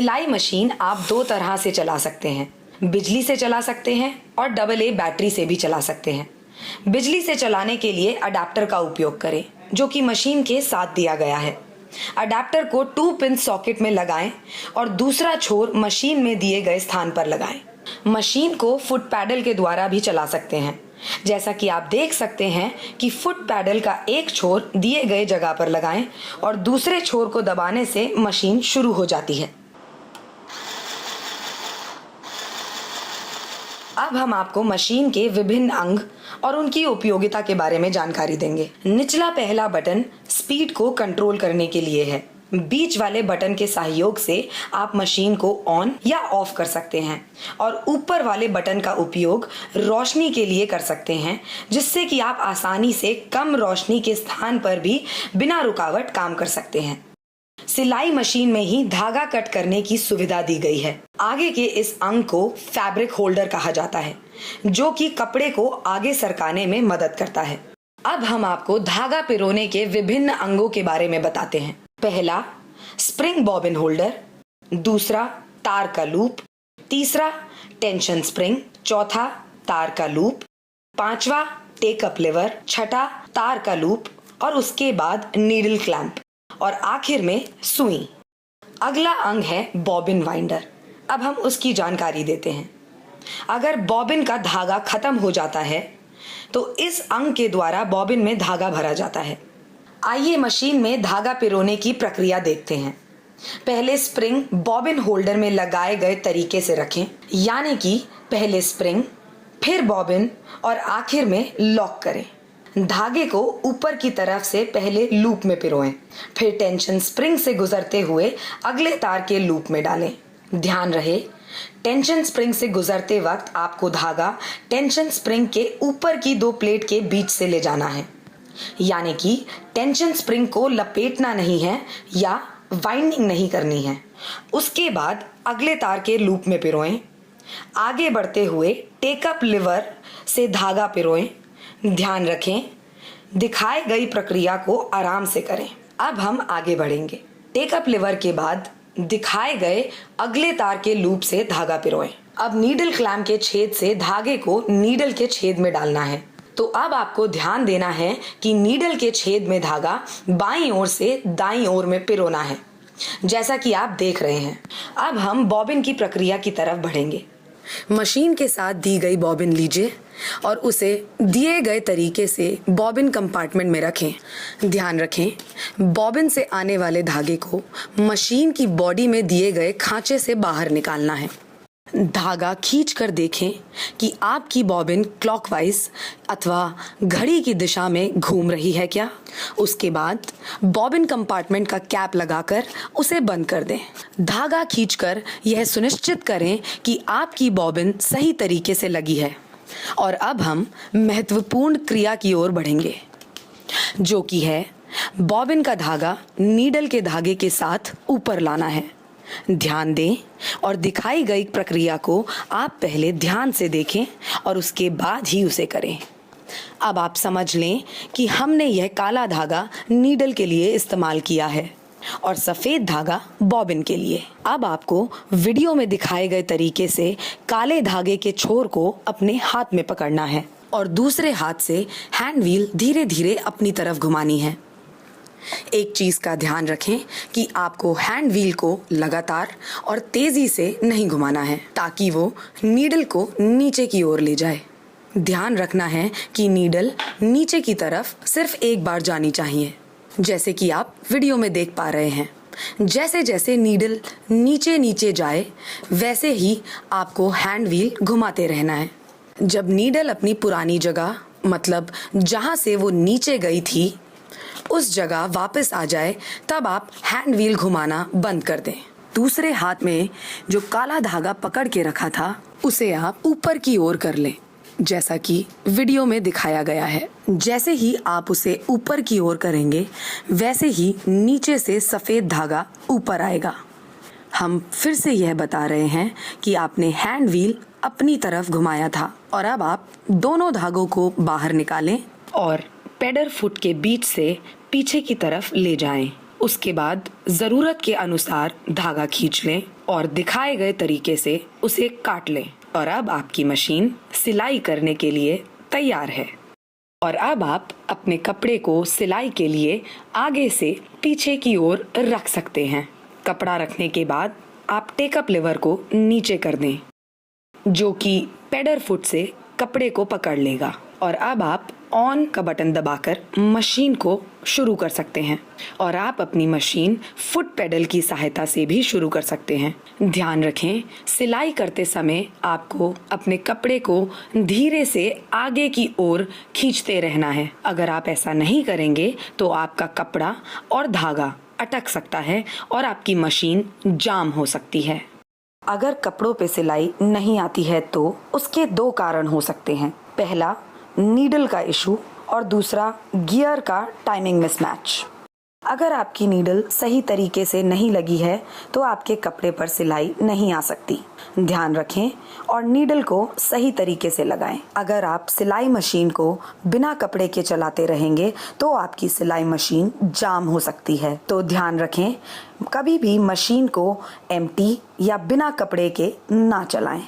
सिलाई मशीन आप दो तरह से चला सकते हैं, बिजली से चला सकते हैं और AA बैटरी से भी चला सकते हैं। बिजली से चलाने के लिए अडेप्टर का उपयोग करें जो कि मशीन के साथ दिया गया है। अडेप्टर को 2 पिन सॉकेट में लगाएं और दूसरा छोर मशीन में दिए गए स्थान पर लगाएं। मशीन को फुट पैडल के द्वारा भी चला सकते हैं। जैसा कि आप देख सकते हैं कि फुट पैडल का एक छोर दिए गए जगह पर लगाएं और दूसरे छोर को दबाने से मशीन शुरू हो जाती है। अब हम आपको मशीन के विभिन्न अंग और उनकी उपयोगिता के बारे में जानकारी देंगे। निचला पहला बटन स्पीड को कंट्रोल करने के लिए है। बीच वाले बटन के सहयोग से आप मशीन को ऑन या ऑफ कर सकते हैं और ऊपर वाले बटन का उपयोग रोशनी के लिए कर सकते हैं, जिससे कि आप आसानी से कम रोशनी के स्थान पर भी बिना रुकावट काम कर सकते हैं। सिलाई मशीन में ही धागा कट करने की सुविधा दी गई है। आगे के इस अंग को फैब्रिक होल्डर कहा जाता है, जो कि कपड़े को आगे सरकाने में मदद करता है। अब हम आपको धागा पिरोने के विभिन्न अंगों के बारे में बताते हैं। पहला स्प्रिंग बॉबिन होल्डर, दूसरा तार का लूप, तीसरा टेंशन स्प्रिंग, चौथा तार का लूप, पांचवा टेकअप लिवर, छठा तार का लूप और उसके बाद नीडल क्लैंप और आखिर में सुई। अगला अंग है बॉबिन वाइंडर। अब हम उसकी जानकारी देते हैं। अगर बॉबिन का धागा खत्म हो जाता है तो इस अंग के द्वारा बॉबिन में धागा भरा जाता है। आइए मशीन में धागा पिरोने की प्रक्रिया देखते हैं। पहले स्प्रिंग बॉबिन होल्डर में लगाए गए तरीके से रखें, यानी कि पहले स्प्रिंग, फिर बॉबिन और आखिर में लॉक करें। धागे को ऊपर की तरफ से पहले लूप में पिरोएं, फिर टेंशन स्प्रिंग से गुजरते हुए अगले तार के लूप में डालें। ध्यान रहे, टेंशन स्प्रिंग से गुजरते वक्त आपको धागा टेंशन स्प्रिंग के ऊपर की 2 प्लेट के बीच से ले जाना है, यानी कि टेंशन स्प्रिंग को लपेटना नहीं है या वाइंडिंग नहीं करनी है। उसके बाद अगले तार के लूप में पिरोएं। आगे बढ़ते हुए टेकअप लिवर से धागा पिरोएं। ध्यान रखें, दिखाई गई प्रक्रिया को आराम से करें। अब हम आगे बढ़ेंगे। टेकअप लिवर के बाद दिखाए गए अगले तार के लूप से धागा पिरोएं। अब नीडल क्लैंप के छेद से धागे को नीडल के छेद में डालना है। तो अब आपको ध्यान देना है कि नीडल के छेद में धागा बाईं ओर से दाईं ओर में पिरोना है, जैसा कि आप देख रहे हैं। अब हम बॉबिन की प्रक्रिया की तरफ बढ़ेंगे। मशीन के साथ दी गई बॉबिन लीजिए और उसे दिए गए तरीके से बॉबिन कंपार्टमेंट में रखें। ध्यान रखें, बॉबिन से आने वाले धागे को मशीन की बॉडी में दिए गए खांचे से बाहर निकालना है। धागा खींचकर देखें कि आपकी बॉबिन क्लॉकवाइज अथवा घड़ी की दिशा में घूम रही है क्या। उसके बाद बॉबिन कंपार्टमेंट का कैप लगाकर उसे बंद कर दें। धागा खींचकर यह सुनिश्चित करें कि आपकी बॉबिन सही तरीके से लगी है। और अब हम महत्वपूर्ण क्रिया की ओर बढ़ेंगे, जो कि है बॉबिन का धागा नीडल के धागे के साथ ऊपर लाना है। ध्यान दें और दिखाई गई प्रक्रिया को आप पहले ध्यान से देखें और उसके बाद ही उसे करें। अब आप समझ लें कि हमने यह काला धागा नीडल के लिए इस्तेमाल किया है और सफ़ेद धागा बॉबिन के लिए। अब आपको वीडियो में दिखाए गए तरीके से काले धागे के छोर को अपने हाथ में पकड़ना है और दूसरे हाथ से हैंड व्हील धीरे धीरे अपनी तरफ घुमानी है। एक चीज का ध्यान रखें कि आपको हैंड व्हील को लगातार और तेजी से नहीं घुमाना है, ताकि वो नीडल को नीचे की ओर ले जाए। ध्यान रखना है कि नीडल नीचे की तरफ सिर्फ एक बार जानी चाहिए, जैसे कि आप वीडियो में देख पा रहे हैं। जैसे जैसे नीडल नीचे नीचे जाए, वैसे ही आपको हैंड व्हील घुमाते रहना है। जब नीडल अपनी पुरानी जगह, मतलब जहां से वो नीचे गई थी, उस जगह वापस आ जाए, तब आप हैंड व्हील घुमाना बंद कर दें। दूसरे हाथ में जो काला धागा पकड़ के रखा था, उसे आप ऊपर की ओर कर लें, जैसा कि वीडियो में दिखाया गया है। जैसे ही आप उसे ऊपर की ओर करेंगे, वैसे ही नीचे से सफ़ेद धागा ऊपर आएगा। हम फिर से यह बता रहे हैं कि आपने हैंड व्हील अपनी तरफ घुमाया था और अब आप दोनों धागों को बाहर निकालें और पेडल फुट के बीच से पीछे की तरफ ले जाएं। उसके बाद ज़रूरत के अनुसार धागा खींच लें और दिखाए गए तरीके से उसे काट लें और अब आपकी मशीन सिलाई करने के लिए तैयार है। और अब आप अपने कपड़े को सिलाई के लिए आगे से पीछे की ओर रख सकते हैं। कपड़ा रखने के बाद आप टेकअप लीवर को नीचे कर दें, जो कि पेडल फुट से कपड़े को पकड़ लेगा। और अब आप ऑन का बटन दबाकर मशीन को शुरू कर सकते हैं और आप अपनी मशीन फुट पेडल की सहायता से भी शुरू कर सकते हैं। ध्यान रखें, सिलाई करते समय आपको अपने कपड़े को धीरे से आगे की ओर खींचते रहना है। अगर आप ऐसा नहीं करेंगे तो आपका कपड़ा और धागा अटक सकता है और आपकी मशीन जाम हो सकती है। अगर कपड़ों पे सिलाई नहीं आती है तो उसके 2 कारण हो सकते हैं। पहला, नीडल का इशू और दूसरा, गियर का टाइमिंग मिसमैच। अगर आपकी नीडल सही तरीके से नहीं लगी है तो आपके कपड़े पर सिलाई नहीं आ सकती। ध्यान रखें और नीडल को सही तरीके से लगाएं। अगर आप सिलाई मशीन को बिना कपड़े के चलाते रहेंगे तो आपकी सिलाई मशीन जाम हो सकती है। तो ध्यान रखें, कभी भी मशीन को एम्प्टी या बिना कपड़े के ना चलाएं।